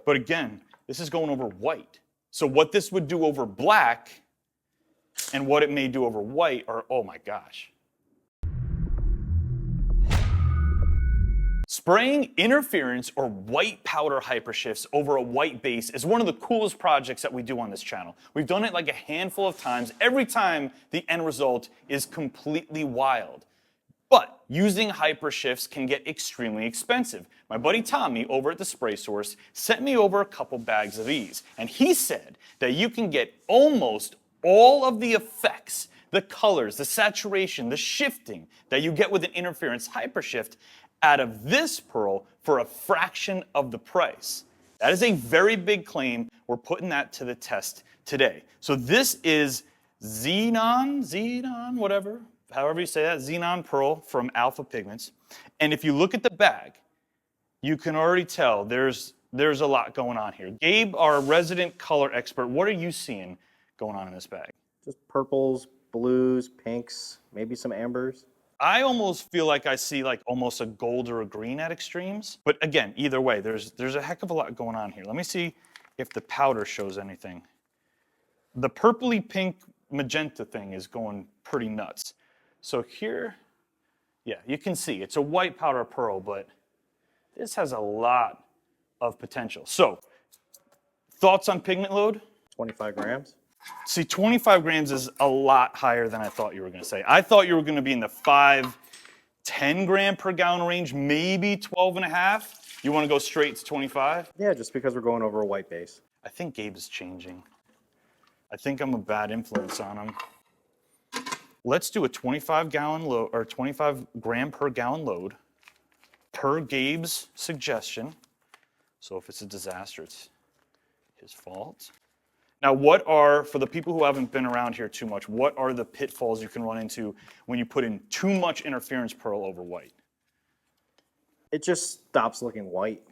But again, this is going over white. So what this would do over black and what it may do over white are, oh my gosh. Spraying interference or white powder HyperShifts over a white base is one of the coolest projects that we do on this channel. We've done it like a handful of times. Every time the end result is completely wild. But using HyperShifts can get extremely expensive. My buddy Tommy over at the Spray Source sent me over a couple bags of these. And he said that you can get almost all of the effects, the colors, the saturation, the shifting that you get with an interference HyperShift out of this pearl for a fraction of the price. That is a very big claim. We're putting that to the test today. So this is Xenon, whatever, however you say that, Xenon Pearl from Alpha Pigments. And if you look at the bag, you can already tell there's a lot going on here. Gabe, our resident color expert, what are you seeing going on in this bag? Just purples, blues, pinks, maybe some ambers. I almost feel like I see like almost a gold or a green at extremes. But again, either way, there's a heck of a lot going on here. Let me see if the powder shows anything. The purpley pink magenta thing is going pretty nuts. So here, yeah, you can see it's a white powder pearl, but this has a lot of potential. So, thoughts on pigment load? 25 grams. See, 25 grams is a lot higher than I thought you were going to say. I thought you were going to be in the 10 gram per gallon range, maybe 12 and a half. You want to go straight to 25? Yeah, just because we're going over a white base. I think Gabe is changing. I think I'm a bad influence on him. Let's do a 25 gallon load or 25 gram per gallon load per Gabe's suggestion. So if it's a disaster, it's his fault. Now, what are, for the people who haven't been around here too much, what are the pitfalls you can run into when you put in too much interference pearl over white? It just stops looking white.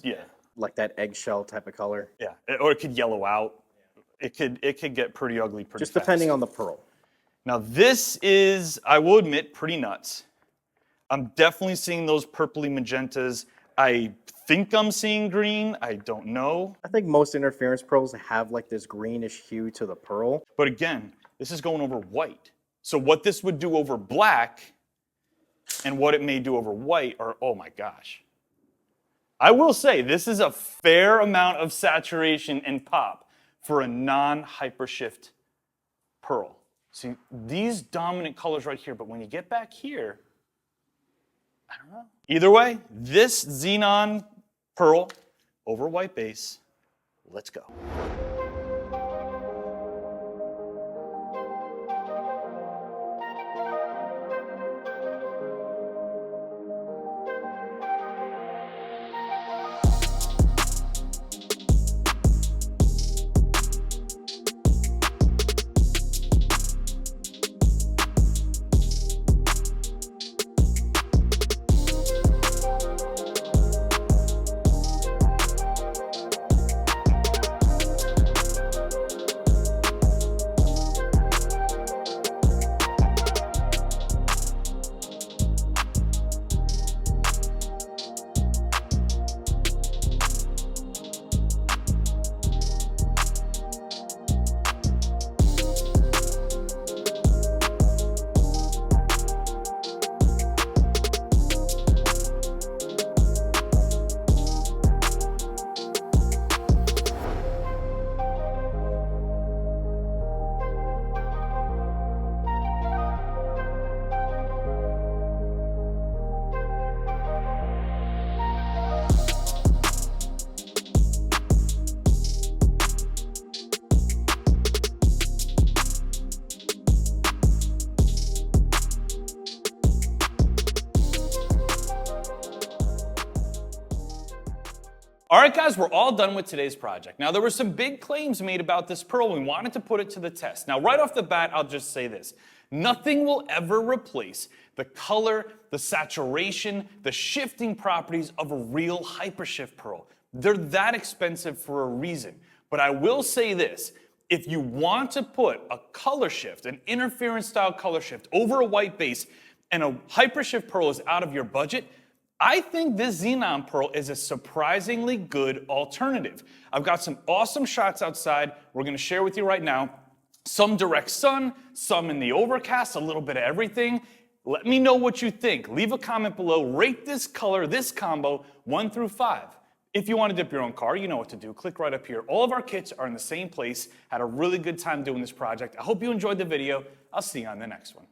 Yeah. Like that eggshell type of color. Yeah, or it could yellow out. It could get pretty ugly pretty fast. Just depending on the pearl. Now this is, I will admit, pretty nuts. I'm definitely seeing those purpley magentas. I think I'm seeing green. I don't know. I think most interference pearls have like this greenish hue to the pearl. But again, this is going over white. So what this would do over black and what it may do over white are, oh my gosh. I will say this is a fair amount of saturation and pop for a non-HyperShift pearl. See, these dominant colors right here, but when you get back here, I don't know. Either way, this Xenon pearl over white base, let's go. All right, guys, we're all done with today's project. Now, there were some big claims made about this pearl. We wanted to put it to the test. Now, right off the bat, I'll just say this. Nothing will ever replace the color, the saturation, the shifting properties of a real HyperShift pearl. They're that expensive for a reason. But I will say this. If you want to put a color shift, an interference style color shift over a white base, and a HyperShift pearl is out of your budget, I think this Xenon Pearl is a surprisingly good alternative. I've got some awesome shots outside we're gonna share with you right now. Some direct sun, some in the overcast, a little bit of everything. Let me know what you think. Leave a comment below. Rate this color, this combo, 1 through 5. If you want to dip your own car, you know what to do. Click right up here. All of our kits are in the same place. Had a really good time doing this project. I hope you enjoyed the video. I'll see you on the next one.